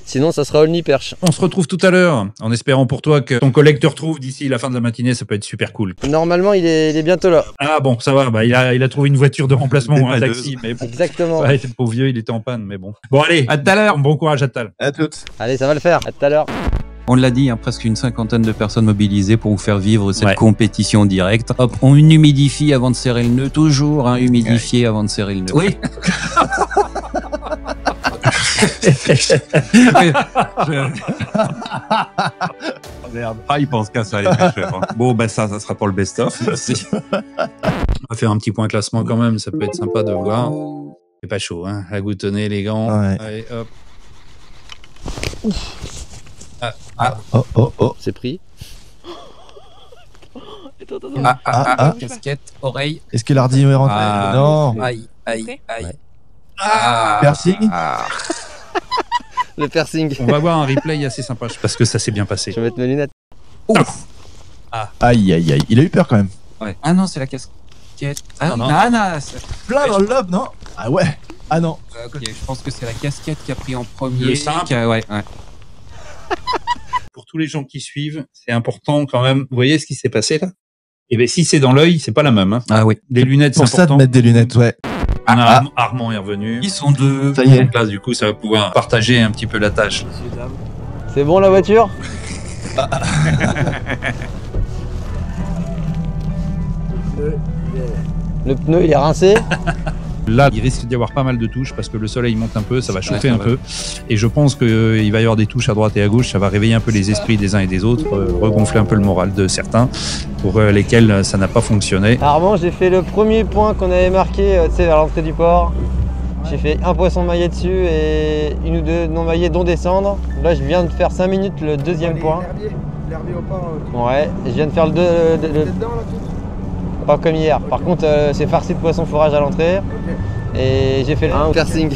Sinon, ça sera Olni Perche. On se retrouve tout à l'heure, en espérant pour toi que ton collègue te retrouve d'ici la fin de la matinée, ça peut être super cool. Normalement, il est bientôt là. Ah bon, ça va, bah, il a trouvé une voiture de remplacement, un taxi. Mais bon. Exactement. Ouais, c'est le pauvre vieux, il était en panne, mais bon. Bon, allez, à tout à l'heure. Bon courage à tout à l'heure. À toutes. Allez, ça va le faire. À tout à l'heure. On l'a dit, hein, presque une cinquantaine de personnes mobilisées pour vous faire vivre cette compétition directe. Hop, on humidifie avant de serrer le nœud, toujours, hein, humidifier avant de serrer le nœud. Oui. Merde. Ah, il pense qu'à ça, les pêcheurs. Bon, ben ça sera pour le best-of. Merci. On va faire un petit point classement quand même, ça peut être sympa de voir. C'est pas chaud, hein. À goutonner, les gants. Ouais. Allez, hop. Oh. C'est pris. Casquette, oreille. Est-ce que l'hardi est rentré? Non. Aïe. Piercing. Le piercing. On va voir un replay assez sympa parce que ça s'est bien passé. Je vais mettre mes lunettes. Ouf. Aïe. Il a eu peur quand même. Ouais. Ah non, c'est la casquette. Ah non. Plein dans le lobe, non? Ah ouais. Ah non. Ok, je pense que c'est la casquette qui a pris en premier. Le simple. Ouais. Pour tous les gens qui suivent, c'est important quand même. Vous voyez ce qui s'est passé là? Et bien si c'est dans l'œil, c'est pas la même. Hein. Ah oui. Les lunettes, c'est pour ça important. de mettre des lunettes, ouais. Armand est revenu. Ils sont deux. Ça y est. Donc là, du coup, ça va pouvoir partager un petit peu la tâche. C'est bon la voiture? Le pneu il est rincé. Là, il risque d'y avoir pas mal de touches parce que le soleil monte un peu, ça va chauffer un peu. Et je pense qu'il va y avoir des touches à droite et à gauche, ça va réveiller un peu les esprits des uns et des autres, regonfler un peu le moral de certains pour lesquels ça n'a pas fonctionné. Armand, j'ai fait le premier point qu'on avait marqué tu sais, à l'entrée du port. J'ai fait un poisson maillé dessus et une ou deux non maillés dont descendre. Là, je viens de faire 5 minutes le deuxième point. L'herbier au port. Ouais, je viens de faire le pas comme hier. Par contre, c'est farci de poisson fourrage à l'entrée. Et j'ai fait un piercing.